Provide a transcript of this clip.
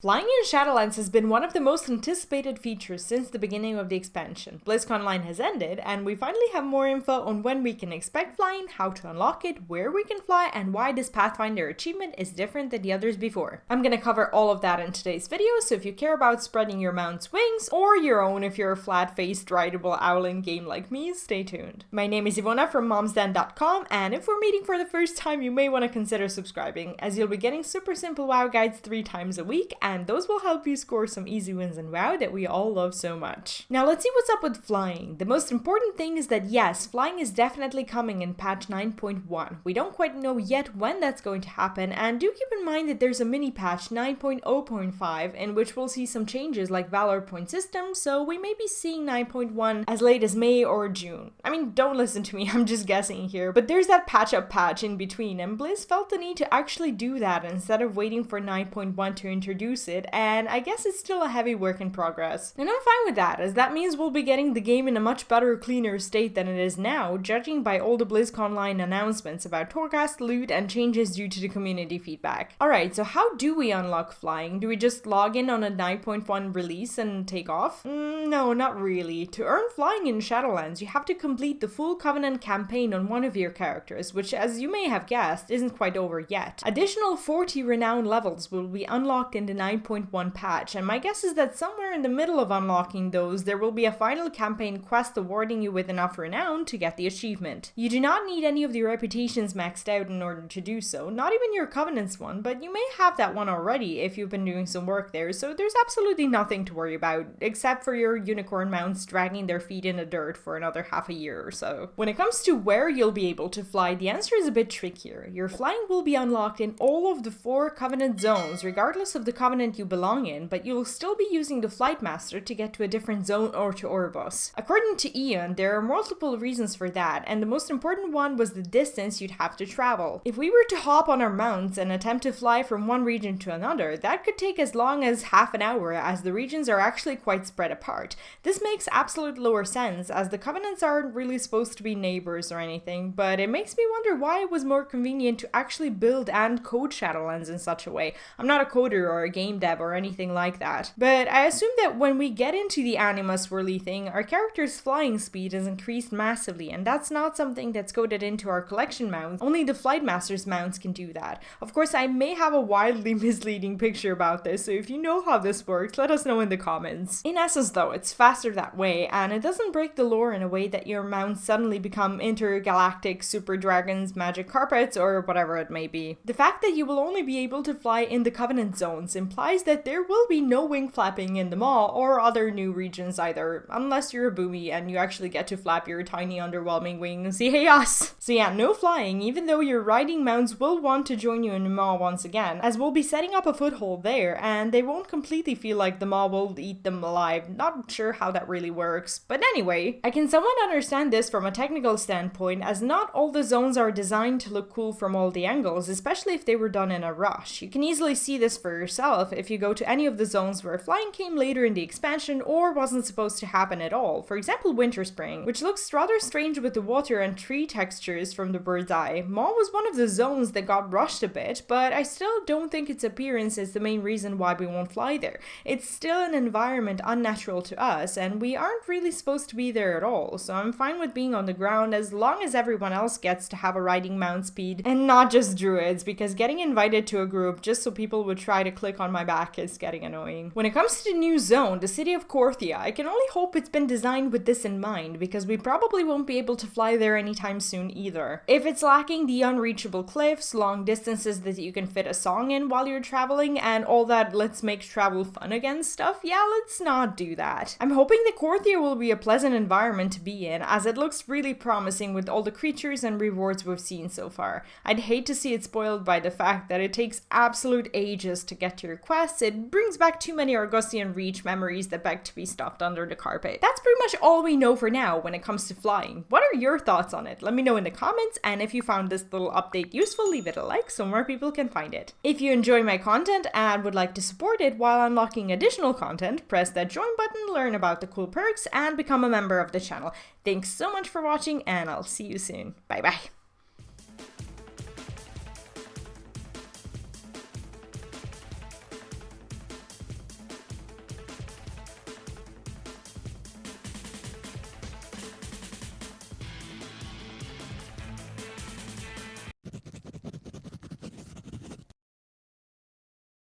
Flying in Shadowlands has been one of the most anticipated features since the beginning of the expansion. BlizzConline has ended, and we finally have more info on when we can expect flying, how to unlock it, where we can fly, and why this Pathfinder achievement is different than the others before. I'm gonna cover all of that in today's video, so if you care about spreading your mount's wings, or your own if you're a flat-faced, rideable owl in game like me, stay tuned. My name is Ivona from momsden.com, and if we're meeting for the first time, you may want to consider subscribing, as you'll be getting super simple WoW guides 3 times a week, and those will help you score some easy wins in WoW that we all love so much. Now let's see what's up with flying. The most important thing is that yes, flying is definitely coming in patch 9.1. We don't quite know yet when that's going to happen, and do keep in mind that there's a mini patch 9.0.5 in which we'll see some changes like Valor point system, so we may be seeing 9.1 as late as May or June. I mean, don't listen to me, I'm just guessing here, but there's that patch up patch in between, and Blizz felt the need to actually do that instead of waiting for 9.1 to introduce it, and I guess it's still a heavy work in progress. And I'm fine with that, as that means we'll be getting the game in a much better, cleaner state than it is now, judging by all the BlizzConline announcements about Torghast, loot, and changes due to the community feedback. Alright, so how do we unlock flying? Do we just log in on a 9.1 release and take off? No, not really. To earn flying in Shadowlands, you have to complete the full Covenant campaign on one of your characters, which, as you may have guessed, isn't quite over yet. Additional 40 Renown levels will be unlocked in the 9.1 patch, and my guess is that somewhere in the middle of unlocking those, there will be a final campaign quest awarding you with enough Renown to get the achievement. You do not need any of your reputations maxed out in order to do so, not even your Covenant's one, but you may have that one already if you've been doing some work there, so there's absolutely nothing to worry about, except for your unicorn mounts dragging their feet in the dirt for another half a year or so. When it comes to where you'll be able to fly, the answer is a bit trickier. Your flying will be unlocked in all of the 4 Covenant zones, regardless of the Covenant you belong in, but you'll still be using the Flight Master to get to a different zone or to Orbos. According to Ian, there are multiple reasons for that, and the most important one was the distance you'd have to travel. If we were to hop on our mounts and attempt to fly from one region to another, that could take as long as half an hour, as the regions are actually quite spread apart. This makes absolute lower sense, as the Covenants aren't really supposed to be neighbors or anything, but it makes me wonder why it was more convenient to actually build and code Shadowlands in such a way. I'm not a coder or a game dev or anything like that, but I assume that when we get into the anima swirly thing, our character's flying speed is increased massively, and that's not something that's coded into our collection mounts. Only the Flight Master's mounts can do that. Of course, I may have a wildly misleading picture about this, so if you know how this works, let us know in the comments. In essence though, it's faster that way, and it doesn't break the lore in a way that your mounts suddenly become intergalactic super dragons, magic carpets, or whatever it may be. The fact that you will only be able to fly in the Covenant zones implies that there will be no wing flapping in the Maw or other new regions either, unless you're a boomy and you actually get to flap your tiny underwhelming wings. Yes! So yeah, no flying, even though your riding mounts will want to join you in the Maw once again, as we'll be setting up a foothold there, and they won't completely feel like the Maw will eat them alive. Not sure how that really works, but anyway, I can somewhat understand this from a technical standpoint, as not all the zones are designed to look cool from all the angles, especially if they were done in a rush. You can easily see this for yourself if you go to any of the zones where flying came later in the expansion or wasn't supposed to happen at all. For example, Winter Spring, which looks rather strange with the water and tree textures from the bird's eye. Maw was one of the zones that got rushed a bit, but I still don't think its appearance is the main reason why we won't fly there. It's still an environment unnatural to us, and we aren't really supposed to be there at all, so I'm fine with being on the ground as long as everyone else gets to have a riding mount speed, and not just druids, because getting invited to a group just so people would try to click on my back is getting annoying. When it comes to the new zone, the city of Korthia, I can only hope it's been designed with this in mind, because we probably won't be able to fly there anytime soon either. If it's lacking the unreachable cliffs, long distances that you can fit a song in while you're traveling, and all that let's make travel fun again stuff, yeah, let's not do that. I'm hoping that Korthia will be a pleasant environment to be in, as it looks really promising with all the creatures and rewards we've seen so far. I'd hate to see it spoiled by the fact that it takes absolute ages to get to your quests. It brings back too many Argosian Reach memories that beg to be stuffed under the carpet. That's pretty much all we know for now when it comes to flying. What are your thoughts on it? Let me know in the comments, and if you found this little update useful, leave it a like so more people can find it. If you enjoy my content and would like to support it while unlocking additional content, press that join button, learn about the cool perks, and become a member of the channel. Thanks so much for watching, and I'll see you soon. Bye bye.